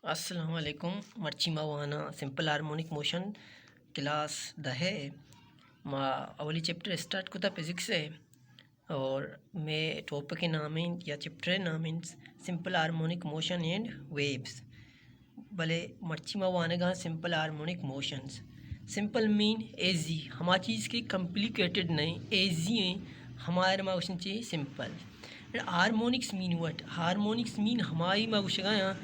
अस्सलाम वालेकुम मर्ची मावाना सिंपल हार्मोनिक मोशन क्लास द है मा अवली चैप्टर स्टार्ट कुता फिजिक्स है और मैं टॉपिक के नाम या चैप्टर नाम simple harmonic motion and waves भले मर्ची मावाने का simple harmonic motions simple mean एजी हमारी चीज़ की कॉम्प्लिकेटेड नहीं एजी है हमारे माउशन चाहिए simple harmonics mean what harmonics mean हमारी माउशगा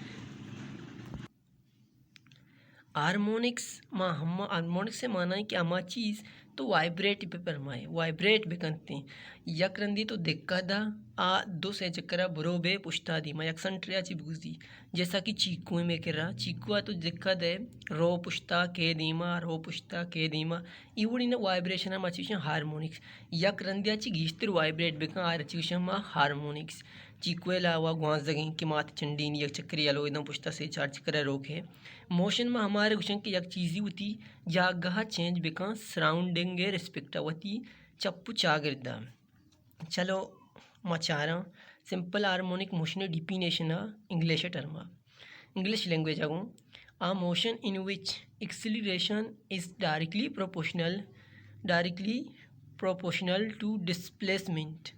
हार्मोनिक्स माँ हम हार्मोनिक्स से माना है कि हमा चीज़ तो वाइब्रेट पे परमाए वाइब्रेट भी करते हैं यक रंदी तो दिक्का दा आ दो से चक्करा बरोबे पुश्ता दी मैं यकसन ट्रिया चिबूज दी जैसा कि चीकू में कह रहा चीकुआ तो दिक्का दे रो पुश्ता के दीमा रो पुश्ता के दीमा इवड़ी ना वाइब्रेशन हम अचीशन हार्मोनिक्स यक रंदिया ची गीस्तर वाइब्रेट बेका आर अचीशन मा हार्मोनिक्स चीकुएला हुआ गुआस जगह कि मात चंडीन यक चक्कर यालो एकदम पुश्ता से चार चक्कर रोके मोशन में हमारे गुशन की यक चीज़ी होती जागह चेंज बिका सराउंडिंग रिस्पेक्ट होती चप्पू चागिरदा चलो मचारा simple harmonic motion definition English term English language आगू a motion in which acceleration is directly proportional to displacement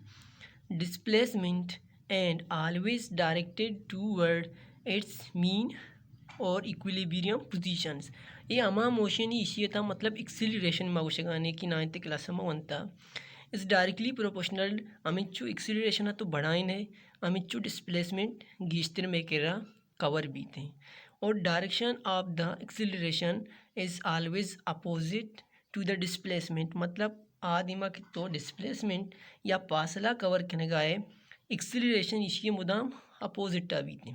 and always directed toward its mean और इक्विलिब्रियम पोजीशंस ये अमा मोशन ही इसी था मतलब एक्सिलरेशन में आवश्यक की नाइन्थ क्लास में बनता इस डायरेक्टली प्रोपोर्शनल अमिचु एक्सिलरेशन तो बढ़ाई नहीं अमिचु डिस्प्लेसमेंट गीस्तर में केरा कवर भी थे और direction of the acceleration is always opposite to the displacement मतलब आदिमा की तो डिस्प्लेसमेंट या फासला कवर करने गए एक्सिलरेशन इसी मुदाम अपोजिट भी थे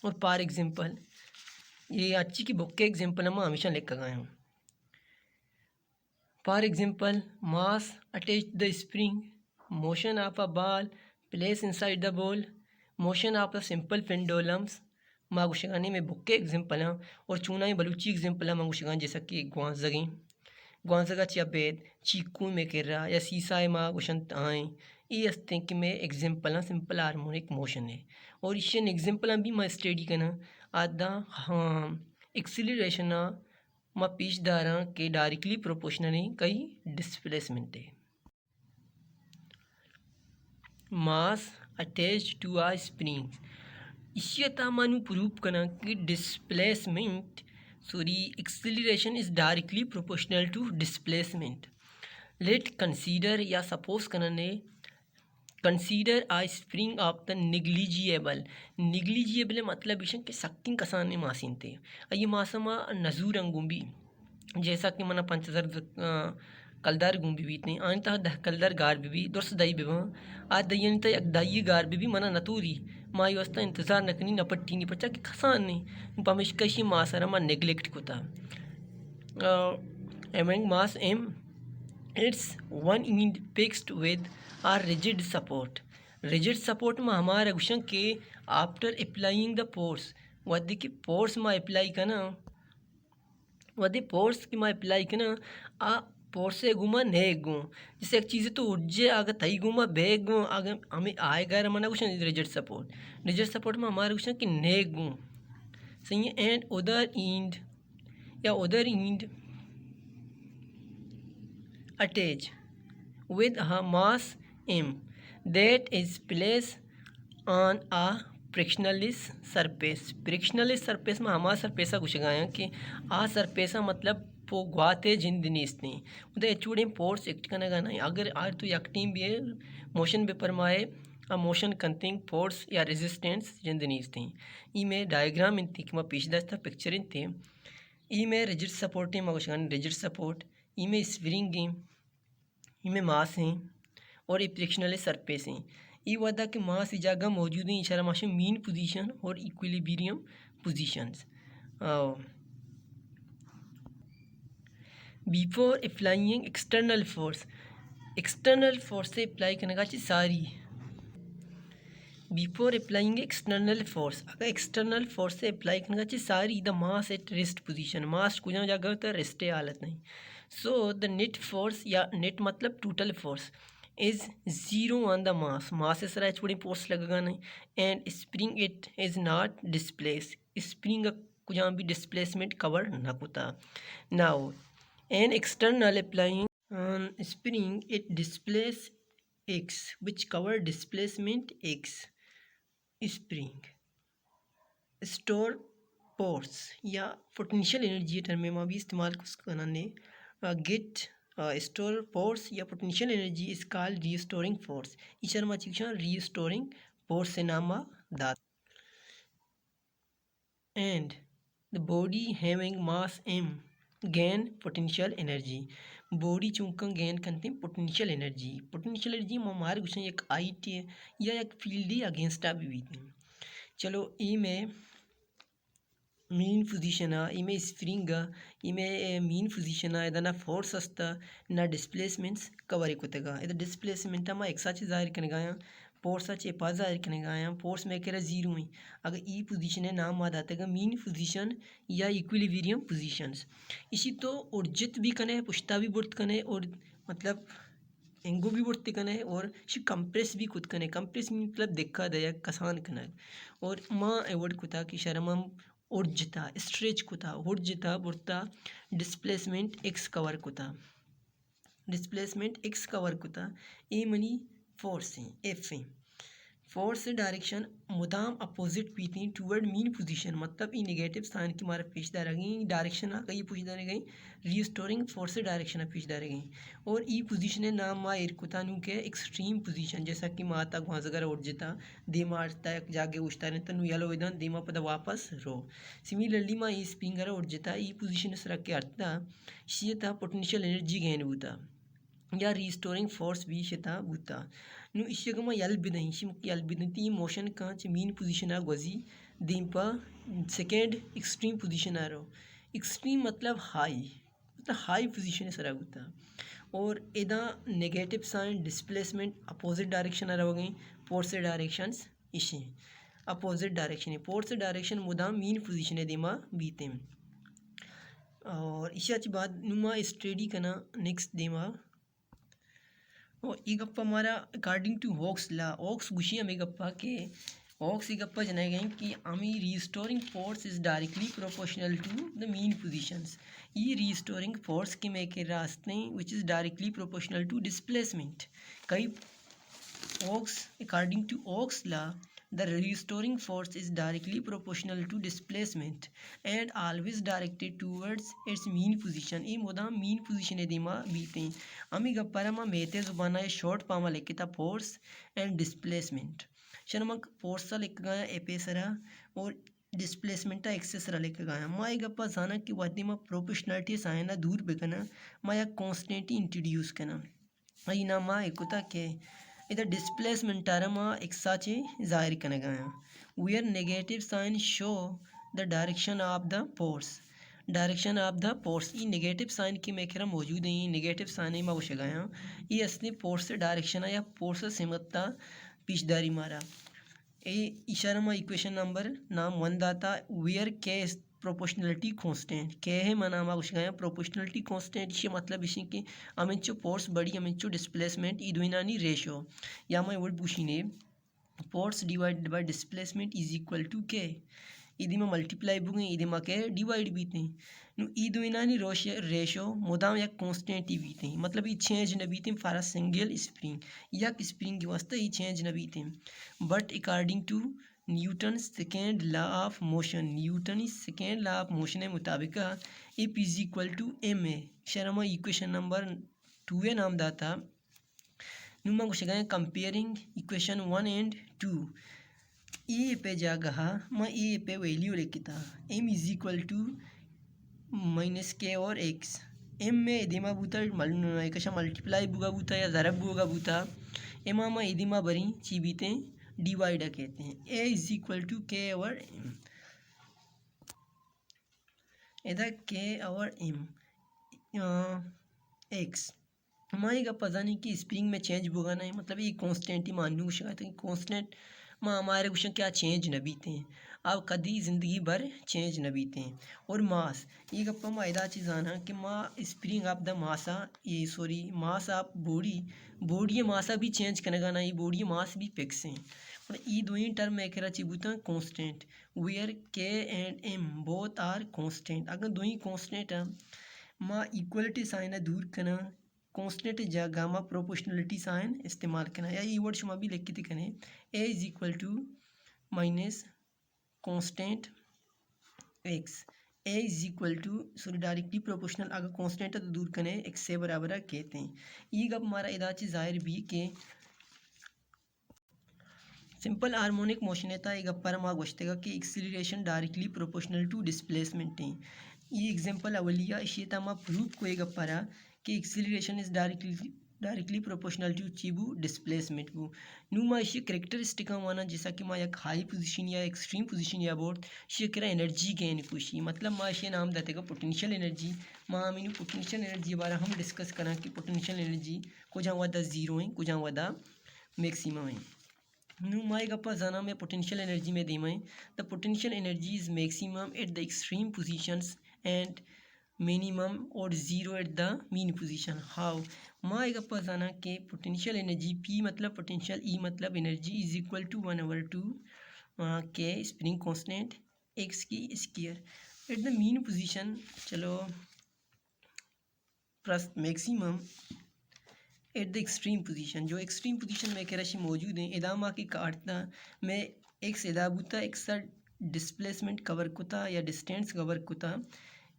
और फॉर एग्जांपल ये अच्छी की बुक के एग्जांपल हम हमेशा लेकर गए हूँ for example mass attach the spring motion of a ball place inside the ball motion of the simple pendulums मागुशगानी में बुक के एग्जांपल हैं और चूना ही बलूची एग्जांपल है मागुशगान जैसा कि ग्वांस जगह चिया बेद चीकू में कर रहा या सीसा है मागुशन आए ये हस्ते कि मैं एग्जांपल सिंपल हार्मोनिक मोशन है और इस एग्जांपल भी मैं स्टडी करना आदा हाँ एक्सिलरेशन मा पीछ दारा के डायरेक्टली प्रोपोर्शनल कई डिस्प्लेसमेंट है mass attach to a spring इसी मानू प्रूव करना कि displacement acceleration is directly proportional to displacement let consider या सपोज करने consider a spring of the negligible मतलब इशन के सक्किंग कसाने मासिन थे ये मासमा नजूर अंगुंबी जैसा कि मना 5000 कलदार गुंबी बीतने आनता दह कलदार गार भी दुर्स दई बिवा आ दयन त एक दई गार भी मना नतूरी माई वस्ता इंतजार नकनी नपट्टी नी पचा कि खसान ने पमिश कशी मासरा मा नेग्लेक्ट कोता among mass m its one end fixed with or rigid support में हमारे गुशन के आफ्टर अप्लाइंग द फोर्स वदी की फोर्स में अप्लाई करना वदी फोर्स की मैं अप्लाई करना आ फोर्स से घूमा नहीं घूम जैसे एक चीज़ तो उज्जे आगे तई घूमा बेग घूम आगे हमें आएगा रमना कुछ रिजिड सपोर्ट में हमारे कुछ कि नहीं घूम सही है एंड उधर end attach with a mass m that is placed on a frictionless surface में हमारा सरफेसा कुछ गाया कि आ सरफेसा मतलब वो गुआते जिंदनीस्ते उधर एचूडे फोर्स एक्ट करना गाना अगर आर तो एक टीम भी है मोशन पेपर माए आ मोशन कंटिंग फोर्स या रेजिस्टेंस जिंदनीस्ते ई में डायग्राम इन थी कि मैं पीछे दस्ता पिक्चर इन थे ई में रिजिड सपोर्ट है कुछ गाना रिजिड सपोर्ट ई में स्प्रिंग गेम इनमें मास हैं और ये फ्रिक्शनल सरफेस हैं ये वादा कि मास इस जगह मौजूद है इशारा माशे मीन पोजीशन और equilibrium positions before applying external force से अप्लाई करने का सारी बिफोर अप्लाइंग एक्सटर्नल फोर्स अगर एक्सटर्नल फोर्स से अप्लाई करने का सारी the mass at rest position mass कुछ जगह होता है रेस्ट हालत नहीं सो द नेट फोर्स या नेट मतलब total force is zero on the mass से सरा छोड़ी फोर्स लगेगा नहीं and spring it is not displace spring कुछ भी डिस्प्लेसमेंट कवर ना कुता। Now an external applying spring it displays x which cover displacement x spring store force या पोटेंशियल एनर्जी टर्म में भी इस्तेमाल करने गेट स्टोर फोर्स या potential energy is called restoring force इचर मा चिक्शन रीस्टोरिंग फोर्स से नामा दात and the body having mass m gain potential energy body चूंकि गेन करते हैं पोटेंशियल एनर्जी में हमारे कुछ एक आईटी या एक फील्ड अगेंस्ट भी बीते हैं। चलो ई में मेन पोजीशन इमे स्प्रिंग इमे मेन पोजीशन एदना फोर्स असता ना डिस्प्लेसमेंट्स कवर एकोतेगा इधर डिस्प्लेसमेंट मा एक्साचे जाहिर करने गाया फोर्स चे पा जाहिर करने गाया फोर्स में केरा जीरो है अगर ई पोजीशन है नाम आ दातेगा मेन पोजीशन या इक्विलिब्रियम पोजीशंस इसी तो उर्जित भी कने पुश्ता भी बुर्त कने और मतलब एंगो भी बुर्त कने और शी कंप्रेस भी खुद कने कंप्रेस मतलब देखा दया कसान कने और माँ एवर्ड कुता कि शर्मम उर्जिता स्ट्रेच कुता उर्जिता बुर्ता डिस्प्लेसमेंट एक्स कवर कुता डिस्प्लेसमेंट एक्स कवर कुता ए मनी फोर्स है एफ है फोर्स डायरेक्शन मुदाम अपोजिट पीती टूवर्ड मीन पोजीशन मतलब ई नेगेटिव साइन की मारे पेशदा रह गई डायरेक्शन आ गई पूछदा रह गई रीस्टोरिंग फोर्स डायरेक्शन पेशदा रह गई और ई पोजीशन नाम मा इरकुतानु के एक्सट्रीम पोजीशन जैसा कि माता घासगर उठ जेता दीमा अटता जागे उठता रहे तनु यलो इधन दीमा पद वापस रो सिमिलरली मा ई स्पिंगर उठ जेता ई पोजीशन सर के अर्था शियता पोटेंशियल एनर्जी गेन होता या रीस्टोरिंग फोर्स भी शेता बुता नु इशगमा यल बिदई शिमक यल बिदती मोशन का मीन पोजीशन आ गजी दीपा सेकेंड एक्सट्रीम पोजीशन आ रो एक्सट्रीम मतलब हाई पोजीशन सर बुता और इदा negative sign displacement opposite direction आ रही फोर्स डायरेक्शंस इसे अपोजिट डायरेक्शन फोर्स डायरेक्शन मुदा मीन पोजीशन है दिमा बीते और इसी बाद नुमा स्टडी करना नेक्स्ट दिमा और ई गप्पा हमारा अकॉर्डिंग टू वॉक्स ला ऑक्स गुशी हमें गप्पा के ऑक्स ई गप्पा जनाए गए कि हमें restoring force is directly proportional to the mean positions ई रीस्टोरिंग फोर्स के में के रास्ते which is directly proportional to displacement कई ऑक्स according to Hooke's law the restoring force is directly proportional to displacement and always directed towards its mean position ये मोदा mean position है दिमा बीते अमी गप्परा मा मेते जुबाना ये शॉर्ट पामा लेके था force and displacement शर्मक force सा लेके गया एपेसरा और डिस्प्लेसमेंट एक्सेसरा लेके गया मा ये गप्पा जाना कि वादी मा प्रोपोर्शनलिटी साइना दूर बेकना मा या कॉन्स्टेंटी इंट्रोड्यूस करना आई ना मा एकुता के इधर डिस्प्लेसमेंट टारमा एक साचे जाहिर करने गया where negative sign show the direction of the force ये नेगेटिव साइन की मेखेरा मौजूद है नेगेटिव साइन में उसे गया ये असली फोर्स डायरेक्शन या फोर्स सिमत्ता पिछदारी मारा ए इशारा में इक्वेशन नंबर नाम 1 दाता वेयर के प्रोपोर्शनलिटी कांस्टेंट के है मना मा कुछ गया प्रोपोर्शनलिटी कांस्टेंट इसे मतलब इसी कि अमिंचो फोर्स बड़ी अमिंचो डिस्प्लेसमेंट ई दुइनानी रेशियो या मैं वर्ड पूछीने force divided by displacement is equal to K इदी में मल्टीप्लाई बुगे इदी में के डिवाइड बीते नु ई दुइनानी रेशियो मुदाम या कांस्टेंट ही बीते मतलब ई चेंज न बीते फॉर अ सिंगल स्प्रिंग या स्प्रिंग के वास्ते ई चेंज न बीते but according to Newton second law of motion Newton second law of motion के मुताबिक f is equal to m a शर्मा इक्वेशन नंबर 2 है नाम दाता नुमा कुछ गए कंपेयरिंग इक्वेशन 1 एंड 2 ए पे जागा मैं ए पे वैल्यू लेके था m is equal to minus k और एक्स एम में दिमा बूता कशा मल्टीप्लाई बुगा बूता या ज़रब बुगा बूता एमा मा इदिमा बरी चीबीते डिवाइड कहते हैं ए इज इक्वल टू के और एम इधर के और एम एक्स हमारी का पता नहीं कि स्प्रिंग में चेंज होगा नहीं मतलब ये कांस्टेंट ही मान लूँ शायद कांस्टेंट में हमारे कुछ क्या चेंज न बीते हैं अब कभी ज़िंदगी भर चेंज न बीते हैं और मास ये गप्पा में ऐसा चीज़ आना कि माँ स्प्रिंग ऑफ द मासा ये सॉरी मास ऑफ बॉडी मासा भी चेंज करेगा ना ये बॉडी मास भी फिक्स हैं और ई दोई टर्म में करा चिबुता constant where k and m both are constant अगर दोई कांस्टेंट माँ इक्वलिटी साइन दूर करना कांस्टेंट जा गामा प्रोपोर्शनलिटी साइन इस्तेमाल करना या ई वर्ड शुमा भी लिख के करें A is equal to minus constant X A is equal to sorry directly proportional अगर कांस्टेंट है तो दूर करें एक्स से बराबर कहते हैं ये गप हमारा इदाची जाहिर भी के सिंपल हार्मोनिक मोशन है ये गप्पर माँ गोश्तेगा कि acceleration directly proportional to displacement है ये एग्जांपल अवलिया इसी तमा प्रूफ को एक गप्परा कि acceleration is directly proportional to चीबू डिस्प्लेसमेंट को नुमा इसी करेक्टरिस्टिक माना जैसा कि माँ एक हाई पोजीशन या एक्सट्रीम पोजीशन या बोर्ड शिकरा एनर्जी गेन खुशी मतलब माँ इसे नाम देते पोटेंशियल एनर्जी माँ मीनू पोटेंशियल एनर्जी बारे हम डिस्कस करा कि पोटेंशियल एनर्जी को जहाँ वादा जीरो है को जहाँ वादा मैक्सिमम है नु माई गप्पा जाना में पोटेंशियल एनर्जी में दी मैं the potential energy is maximum at the extreme positions and minimum और zero at the mean position हाउ माई गप्पा जाना के पोटेंशियल एनर्जी पी मतलब पोटेंशियल ई मतलब energy is equal to 1/2 K spring constant X की square at the mean position चलो plus maximum at the extreme position जो एक्सट्रीम पोजीशन में कह रही मौजूद हैं इदामा की काटना में एक्स इदाबुता एक्सा डिस्प्लेसमेंट कवर कुता या डिस्टेंस कवर कुता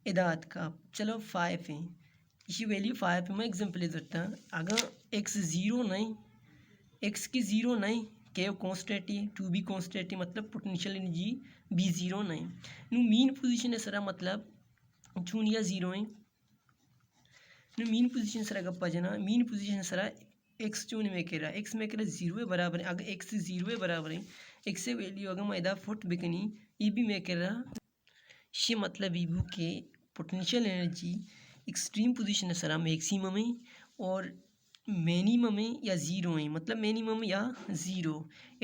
इदात का चलो 5 है इसी वैल्यू 5 में एग्जाम्पल देता अगर एक्स ज़ीरो नहीं एक्स की ज़ीरो नहीं के कॉन्स्टेंट ही टू बी कॉन्स्टेंट ही मतलब पोटेंशियल एनर्जी बी ज़ीरो नहीं नु मीन पोजीशन है सरा मतलब चूनिया ज़ीरो है मीन पोजीशन सरा गप्पा जना मीन पोजीशन सरा एक्स चून में कह रहा एक्स में कह रहा जीरो है बराबर है अगर एक्स जीरो है बराबर है एक्स से वैल्यू अगर मैदा फुट बिकनी ये भी मैं कह रहा ये मतलब ईबू के पोटेंशियल एनर्जी एक्सट्रीम पोजीशन है सरा मैक्सिमम है और मिनिमम है या ज़ीरो है मतलब मिनिमम या zero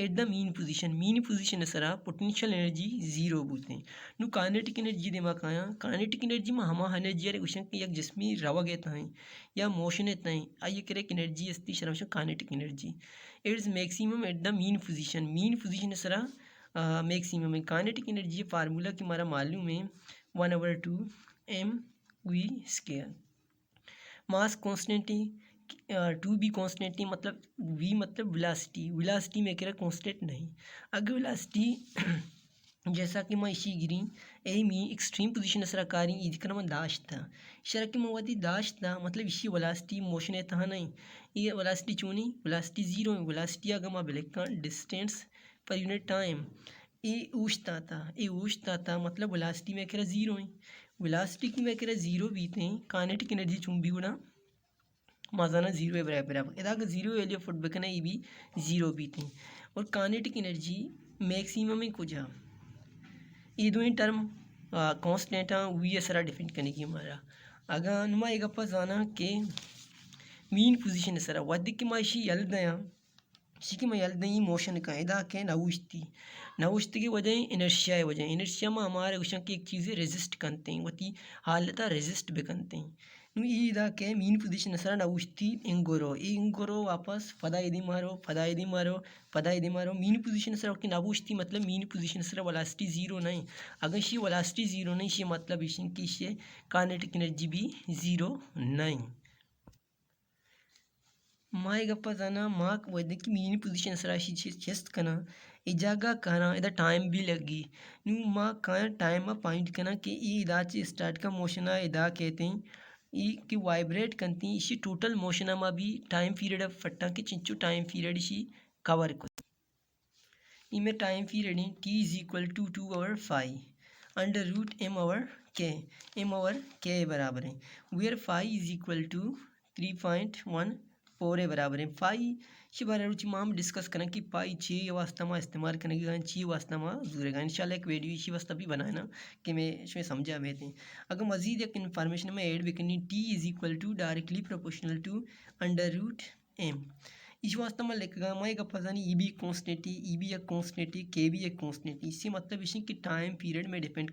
at the mean position है सरा पोटेंशियल एनर्जी ज़ीरो बोलते हैं नु काइनेटिक एनर्जी दिमाग आया काइनेटिक एनर्जी में हमा एनर्जी यार उशन की एक जिस्मी रवा गए हैं या मोशन इतना है आइए करे एनर्जी अस्ती शर्म kinetic energy it is maximum at the mean position है सरा मैक्सिमम है काइनेटिक एनर्जी फार्मूला की हमारा मालूम है 1/2 mv square mass constant to be constant नहीं मतलब वी मतलब विलासिटी में कह रहा कॉन्स्टेंट नहीं अगर विलासिटी जैसा कि मैं इसी गिरी ए मी एक्सट्रीम पोजीशन सरा कारी इधर मैं दाश्त था शरा की मवादी दाश्त था मतलब इसी विलासिटी मोशन है था नहीं ये विलासिटी चूनी विलासिटी ज़ीरो है विलासिटी अगर मैं ब्लैक का डिस्टेंस पर यूनिट टाइम ये ऊँचता था मतलब विलासिटी में कह रहा ज़ीरो है विलासिटी की मैं कह रहा ज़ीरो बीते हैं काइनेटिक एनर्जी चुंबी गुना माजाना जीरो है बराबर इधर का जीरो वैल्यू फुट बेकना ये भी जीरो भी थी और काइनेटिक एनर्जी मैक्सिमम में कुछ ये दो ही टर्म कांस्टेंट हाँ वी सरा डिफेंड करने की हमारा अगर नुमा एक अपा जाना के मीन पोजीशन सरा वधिक की माशी यल दया शिकी में यल दई मोशन का इदा के नवुश्ती की वजह इनर्शिया में हमारे उशन की एक चीज़ें रेजिस्ट करते हैं वती हालत रेजिस्ट भी करते हैं नु इदा के मीन पोजीशन सरा नवुश्ती इंगोरो वापस फदा इदी मारो मीन पोजीशन सरा की नवुश्ती मतलब मीन पोजीशन सरा वेलोसिटी ज़ीरो नहीं अगर शी वेलोसिटी ज़ीरो नहीं शी मतलब इशन की शे काइनेटिक एनर्जी भी ज़ीरो नहीं माई गप्पा जाना माक वैद्य की मीन पोजीशन सरा चेस्ट कना इजागा कहना इधर टाइम भी लगी नु माँ कहाँ टाइम पॉइंट करना कि ये इदा स्टार्ट का मोशन है इदा कहते हैं ये कि वाइब्रेट करती हैं इसी टोटल मोशन में भी टाइम पीरियड फट्टा के चिंचू टाइम पीरियड इसी कवर को इमें time period t is equal to 2/5 under root m over k बराबर है वेयर 5 इज इक्वल टू 3.14 बराबर है 5 इसी बारे में हम डिस्कस करें कि पाई छः वास्ता में इस्तेमाल करने की छः वास्ता में जुड़ेगा इंशाल्लाह एक वीडियो इसी वास्ता भी बनाए ना कि मैं इसमें समझा मैं थे अगर मजीद एक इन्फॉर्मेशन में ऐड भी करनी t is equal to directly proportional to under root m इस वास्ते में लिखेगा मैं गप्पा जानी ई भी एक कॉन्स्टेंट के भी एक कॉन्स्टेंट इसी मतलब इसी की टाइम पीरियड में डिपेंड